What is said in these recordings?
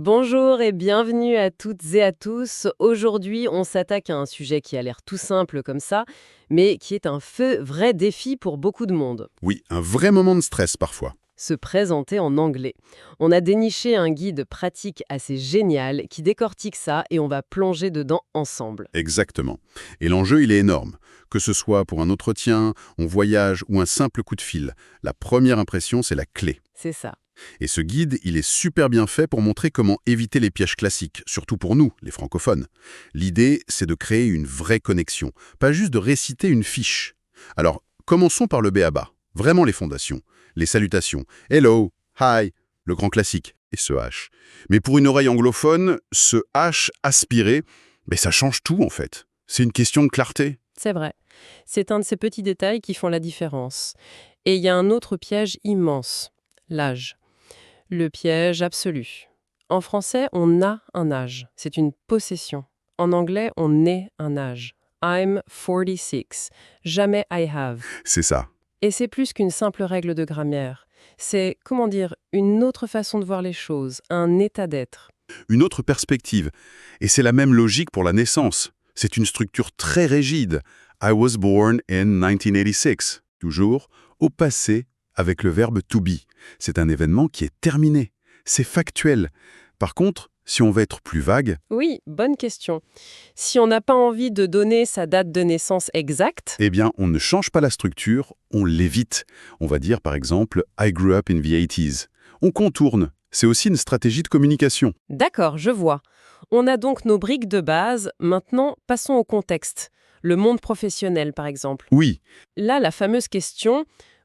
Bonjour et bienvenue à toutes et à tous. Aujourd'hui, on s'attaque à un sujet qui a l'air tout simple comme ça, mais qui est un vrai défi pour beaucoup de monde. Oui, un vrai moment de stress parfois. Se présenter en anglais. On a déniché un guide pratique assez génial qui décortique ça et on va plonger dedans ensemble. Exactement. Et l'enjeu, il est énorme. Que ce soit pour un entretien, un voyage ou un simple coup de fil, la première impression, c'est la clé. C'est ça. Et ce guide, il est super bien fait pour montrer comment éviter les pièges classiques, surtout pour nous, les francophones. L'idée, c'est de créer une vraie connexion, pas juste de réciter une fiche. Alors, commençons par le b.a.-ba, vraiment les fondations, les salutations. Hello, hi, le grand classique, et ce H. Mais pour une oreille anglophone, ce H aspiré, ça change tout en fait. C'est une question de clarté. C'est vrai. C'est un de ces petits détails qui font la différence. Et il y a un autre piège immense, l'âge. Le piège absolu. En français, on a un âge. C'est une possession. En anglais, on est un âge. I'm 46. Jamais I have. C'est ça. Et c'est plus qu'une simple règle de grammaire. C'est, comment dire, une autre façon de voir les choses, un état d'être. Une autre perspective. Et c'est la même logique pour la naissance. C'est une structure très rigide. I was born in 1986. Toujours au passé avec le verbe to be. C'est un événement qui est terminé. C'est factuel. Par contre, si on veut être plus vague, Oui, bonne question. Si on n'a pas envie de donner sa date de naissance exacte, eh bien, on ne change pas la structure, on l'évite. On va dire par exemple I grew up in the 80s. On contourne. C'est aussi une stratégie de communication. d'accord, je vois. On a donc nos briques de base. Maintenant, passons au contexte. Le monde professionnel, par exemple. Oui. Là, la fameuse question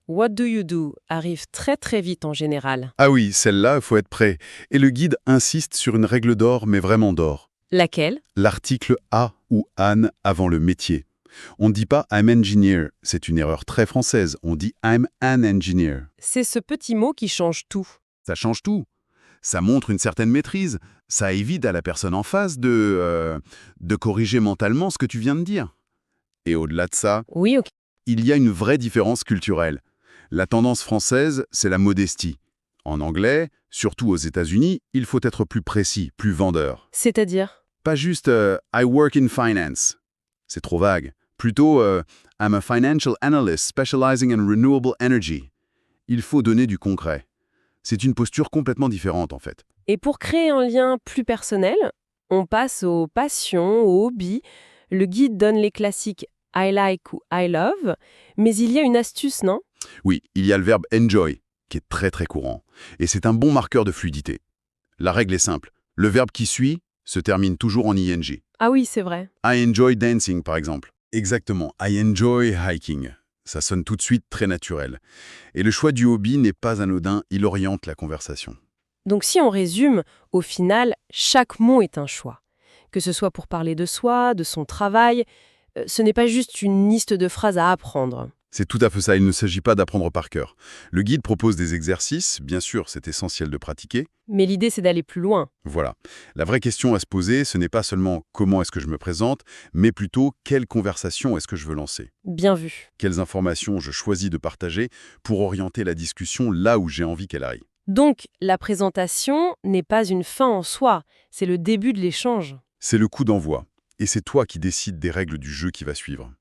What do you do arrive très très vite en général. Ah oui, celle-là, il faut être prêt. Et le guide insiste sur une règle d'or, mais vraiment d'or. Laquelle? L'article A ou an avant le métier. On ne dit pas I'm engineer, c'est une erreur très française. On dit I'm an engineer. C'est ce petit mot qui change tout. Ça change tout. Ça montre une certaine maîtrise. Ça évite à la personne en face de corriger mentalement ce que tu viens de dire. Et au-delà de ça, Oui, ok. il y a une vraie différence culturelle. La tendance française, c'est la modestie. En anglais, surtout aux États-Unis, il faut être plus précis, plus vendeur. C'est-à-dire? Pas juste I work in finance. C'est trop vague. Plutôt I'm a financial analyst specializing in renewable energy. Il faut donner du concret. C'est une posture complètement différente en fait. Et pour créer un lien plus personnel, on passe aux passions, aux hobbies. Le guide donne les classiques I like ou I love, mais il y a une astuce, non? Oui, il y a le verbe enjoy, qui est très très courant. Et c'est un bon marqueur de fluidité. La règle est simple. Le verbe qui suit se termine toujours en ing. Ah oui, c'est vrai. I enjoy dancing, par exemple. Exactement, I enjoy hiking. Ça sonne tout de suite très naturel. Et le choix du hobby n'est pas anodin, il oriente la conversation. Donc si on résume, au final, chaque mot est un choix. Que ce soit pour parler de soi, de son travail, ce n'est pas juste une liste de phrases à apprendre. C'est tout à fait ça, il ne s'agit pas d'apprendre par cœur. Le guide propose des exercices, bien sûr, c'est essentiel de pratiquer. Mais l'idée, c'est d'aller plus loin. Voilà. La vraie question à se poser, ce n'est pas seulement comment est-ce que je me présente, mais plutôt quelle conversation est-ce que je veux lancer. Bien vu. Quelles informations je choisis de partager pour orienter la discussion là où j'ai envie qu'elle aille. Donc, la présentation n'est pas une fin en soi, c'est le début de l'échange. C'est le coup d'envoi. Et c'est toi qui décides des règles du jeu qui va suivre.